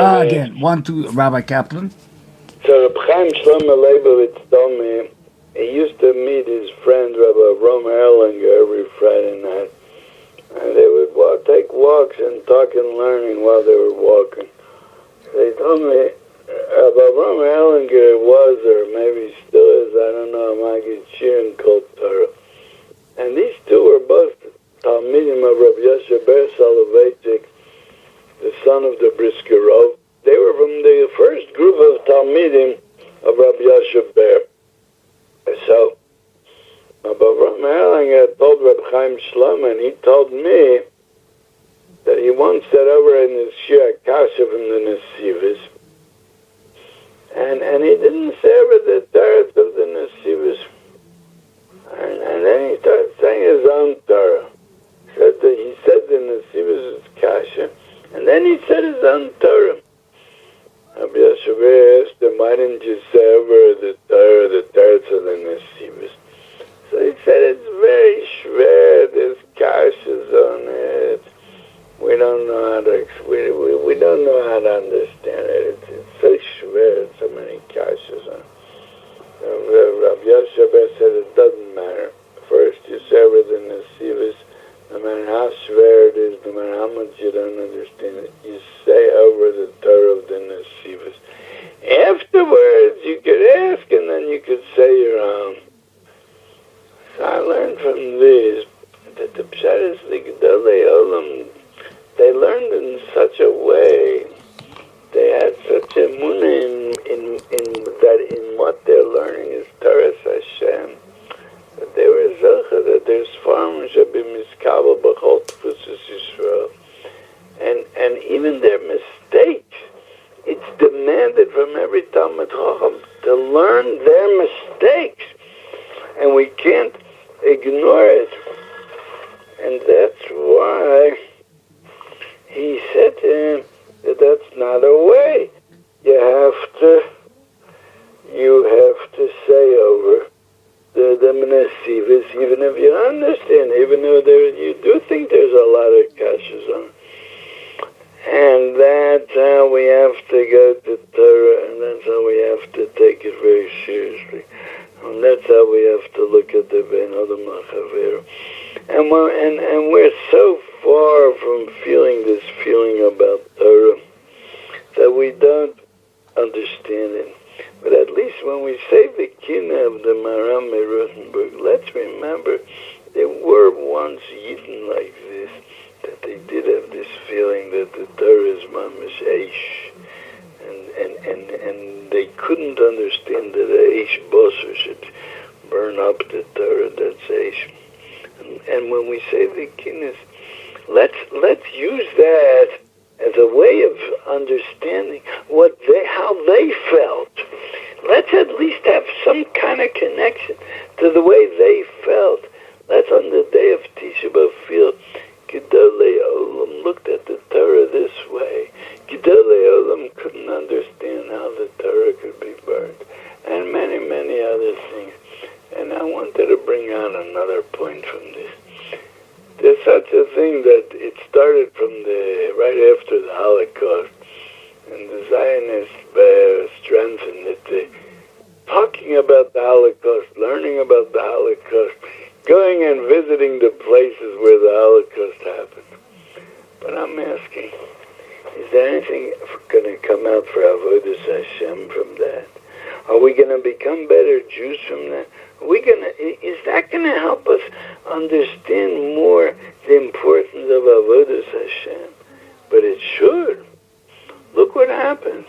Again, 1, 2, Rabbi Kaplan. So Reb Chaim Shlomo Leibowitz told me he used to meet his friend Rabbi Roma Erlinger every Friday night, and they would take walks and talk and learning while they were walking. They told me Rabbi Roma Erlinger was, or maybe still is, I don't know, Magid Shir and Kol Torah. And these two were both Talmidim of Rabbi Yoshe Ber Soloveitchik, the son of the Briskerov. They were from the first group of Talmidim of Rabbi Yoshe Ber. So, Rabbi Roma Erlinger told Rabbi Chaim Shlomo, and he told me that he once said over in his Shir Kasha from the Nesivos, and he didn't say over the Torah of the Nesivos, and then he started saying his own Torah. He said the Nesivos is Kasha, and then he said his own Torah. Rabbi Yoshe asked him, why didn't you say over the Torah of the Nesivos? So he said, it's very schwer, there's kashas on it. We don't know how to we don't know how to understand it. It's so schwer, so many kashas on it. Rabbi Yoshe said it doesn't matter. First you say over the Nesivos, no matter how schwer it is, no matter how much you don't understand it, you say over the Torah of the Nesivos. Afterwards you could ask, and then you could say your own. So I learned from this that the Pshat is the Gedolei Olam. They learned in such a way. They had such a emunah in what they're learning is Torah Hashem. That they were zocha that there's farmers should be miskabel b'chol tefusas Yisrael, and even their mistakes. It's demanded from every Talmid Chacham to learn their mistakes, and we can't ignore it. And that's why he said to him that that's not a way. You have to say over the Nesivos, even if you understand, even though you do think there's a lot of kashas on it. And that's how we have to go to Torah, and that's how we have to take it very seriously. And that's how we have to look at the Ben Adam Lachaver. And we're so far from feeling this feeling about Torah that we don't understand it. But at least when we say the Kina of the Maram Rothenburg, let's remember there were once Yidden like this, that they did have this feeling that the Torah is mamash eish, and they couldn't understand that a eish bosser should burn up the Torah. That's eish. And when we say the Kinnis, let's use that as a way of understanding how they felt. Let's at least have some kind of connection to the way they felt. Let's on the day of Tisha B'Av feel Gedolei Olam looked at the Torah this way. Gedolei Olam couldn't understand how the Torah could be burned, and many, many other things. And I wanted to bring out another point from this. There's such a thing that it started from right after the Holocaust, and the Zionists strengthened it. Talking about the Holocaust, learning about the Holocaust, going and visiting the places where the Holocaust happened. But I'm asking, is there anything going to come out for Avodas Hashem from that? Are we going to become better Jews from that? Is that going to help us understand more the importance of Avodas Hashem? But it should. Look what happens.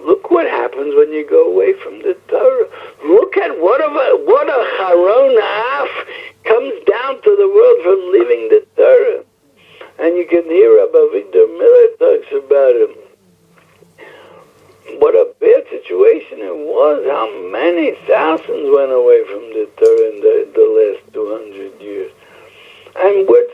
Look what happens when you go away from the Torah. Look at what a charon af comes down to the world from leaving the Torah. And you can hear Rabbi Victor Miller talks about it. What a bad situation it was. How many thousands went away from the Torah in the last 200 years. And what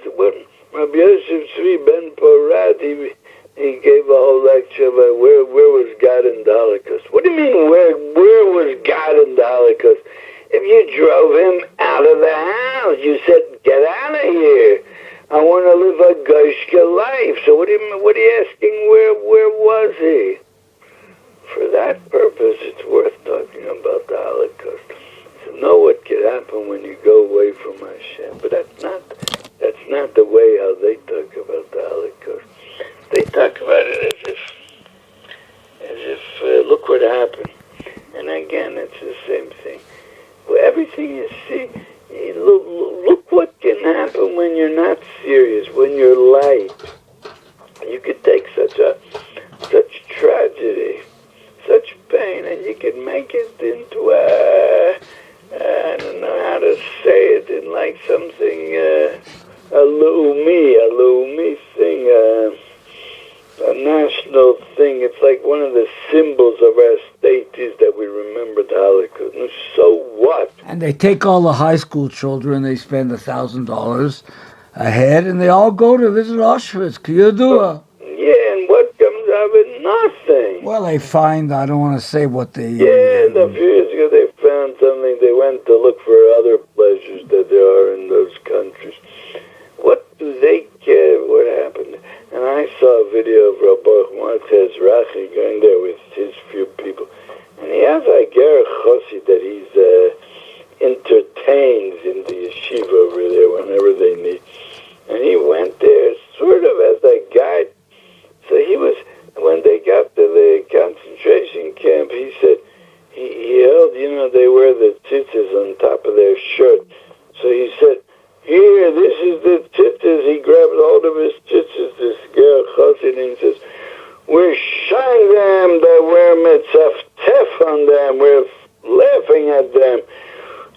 Rabbi Yosef Tzvi Ben Porat, he gave a whole lecture about where was God in the Holocaust. What do you mean, where was God in the Holocaust? If you drove him out of the house, you said, get out of here. I want to live a Goshka life. So what are you asking, where was he? that purpose, it's worth talking about the Holocaust. To know what could happen when you go away from Hashem. But that's not the way how they talk about the Holocaust. They talk about it as if look what happened. And again, it's the same thing. Well, everything you see, look what can happen when you're not serious, when you're light. You could take such tragedy, such pain, and you could make it into I don't know how to say it, in like something, a Leumi thing, a national thing. It's like one of the symbols of our state is that we remember the Holocaust. And so what? And they take all the high school children, they spend $1,000 a head, and they all go to visit Auschwitz. Kiyodua. Yeah, and what comes out of it? Nothing. Well, they find, I don't want to say what they... Yeah, and a few years ago they found something. They went to look for other pleasures that there are in those countries. What do they care what happened? And I saw a video of Rabbi Montez Rachi going there with his few people. And he has a Ger Chossi that he's entertains in the yeshiva over there whenever they need. And he went there sort of as a guide. So he was, when they got to the concentration camp, he said, he held, they wear the tzitzis on top of their shirt. So he said, here, this is the tzitzis. He grabbed hold of his tzitzis, this Ger Chassid, and he says, we're shying them, that we're mitzaftef on them, we're laughing at them.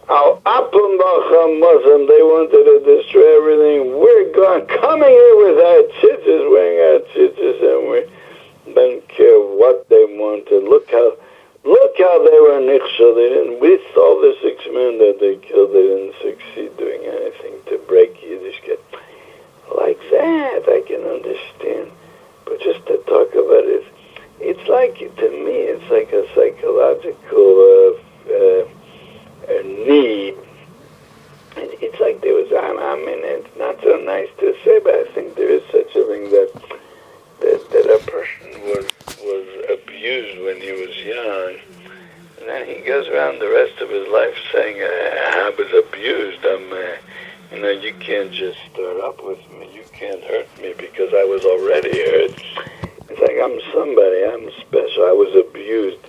Our Appenbacher Muslim, they wanted to destroy everything. We're coming here with our tzitzis, wearing our tzitzis, and we don't care what they wanted. Look how they were nichshel. They didn't, with all the 6 men that they killed, they didn't succeed doing anything to break Yiddishkeit. Like that, I can understand. But just to talk about it, it's like, to me, it's like a psychological need. And it's like there was, I mean, it's not so nice to say, but I think there is such a thing that a person was abused when he was young, and then he goes around the rest of his life saying, I was abused, you can't just start up with me, you can't hurt me because I was already hurt. It's like I'm somebody, I'm special, I was abused.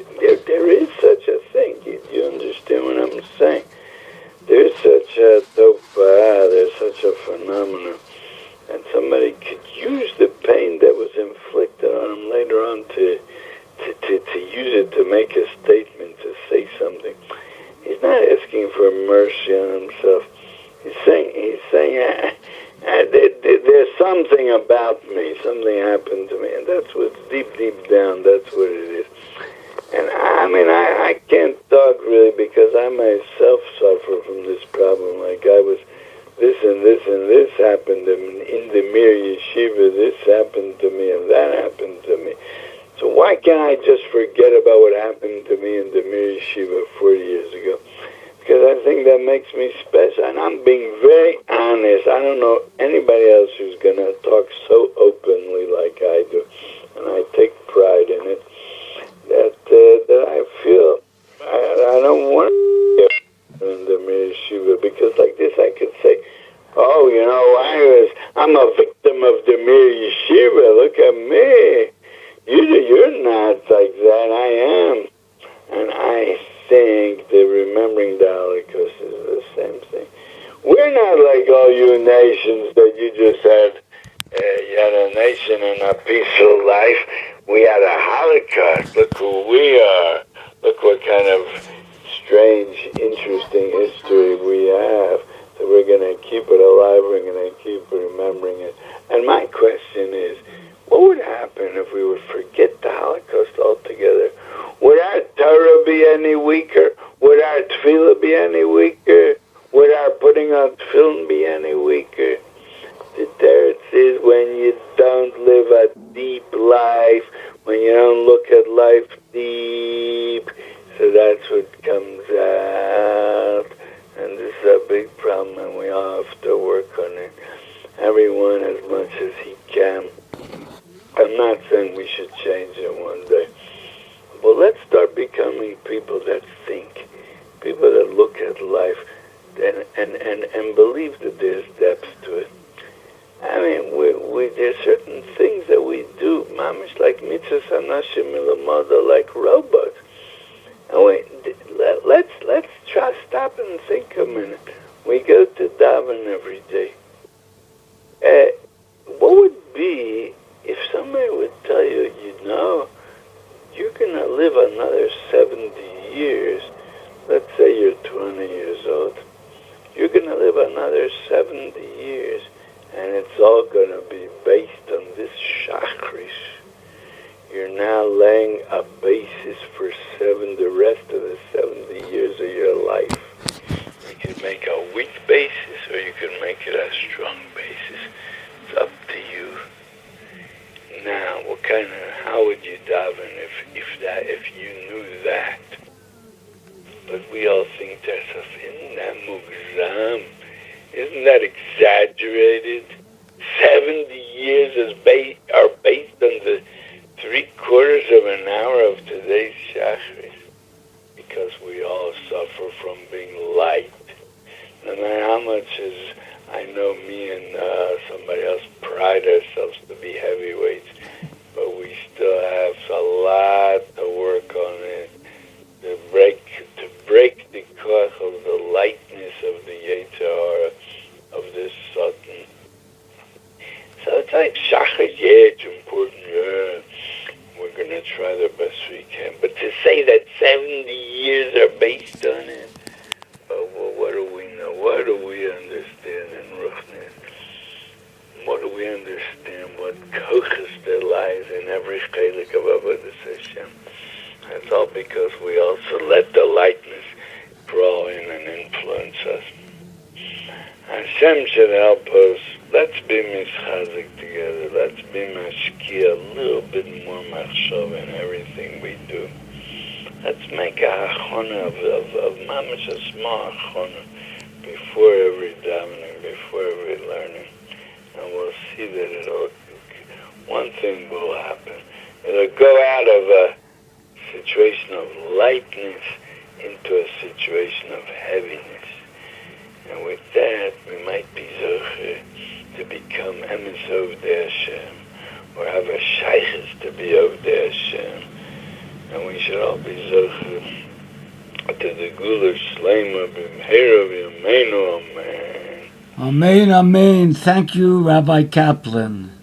There is such a thing, you understand what I'm saying? There's such a topah, there's such a phenomenon. And somebody could use the pain that was inflicted on him later on to use it to make a statement, to say something. He's not asking for mercy on himself. He's saying, there's something about me, something happened to me, and that's what's deep down, that's what it is. And I can't talk really because I myself suffer from this problem. Like I was, this and this and this happened to me. In the Mir Yeshiva, this happened to me and that happened to me. So why can't I just forget about what happened to me in the Mir Yeshiva 40 years ago? Because I think that makes me special. And I'm being very honest. I don't know anybody else who's going to talk so openly like I do. And I take pride in it. That I feel I don't want to get in the Mir Yeshiva, because like this I could say, I'm a victim of the Mir Yeshiva. Look at me. You're not like that. I am. And I think that remembering the Holocaust is the same thing. We're not like all you nations that you just had. You had a nation and a peaceful life. We had a Holocaust. Look who we are. Look what kind of strange, interesting history we have. So we're going to keep it alive. We're going to keep remembering it. And my question is, what would happen if we would forget the Holocaust altogether? Would our Torah be any weaker? Would our tefillah be any weaker? Would our putting on tefillin be any weaker? The teretz is when you don't live a deep life, when you don't look at life deep. So that's what comes out. And this is a big problem, and we all have to work on it. Everyone as much as he can. I'm not saying we should change it one day. But let's people that think, people that look at life and believe that there's depth to it. I mean, there's certain things that we do, mamish, like mitzvahs anashim milamada, like robots. And let's try stop and think a minute. We go to daven every day. What would be if somebody would tell you, you're gonna live another 70 years. Let's say you're 20 years old. You're gonna live another 70 years. And it's all going to be based on this shachris. You're now laying a basis for the rest of the 70 years of your life. You can make a weak basis, or you can make it a strong basis. It's up to you. Now, how would you daven if you knew that? But we all think to ourselves, isn't that mugzam? Isn't that exaggerated? 70 years are based on the 3/4 of an hour of today's shachris, because we all suffer from being light. No matter how much I know me and somebody else pride ourselves to be heavyweights, but we still have a lot to work on it to break the koach of the lightness of the Yetzer Hara, of this Satan. So it's like shachris, it's important, we're going to try the best we can. But to say that 70 years are based on it, well, what do we know? What do we understand in Ruchnis? What do we understand? What kochus there lies in every chelik of Avodas Hashem? That's all because we also let the lightness crawl in and influence us. Hashem should help us. Let's be mischazik together. Let's be mashkia, a little bit more machshava in everything we do. Let's make a hachona of mamash, a small hachona before every davening, before every learning. And we'll see that one thing will happen. It'll go out of a situation of lightness into a situation of heaviness. And with that, we might be zocher to become emes Ovdei Hashem, or have a shaykhis to be Ovdei Hashem. And we should all be zocher to the gula shlomo b'mheira v'yameinu, amen. Amen, amen. Thank you, Rabbi Kaplan.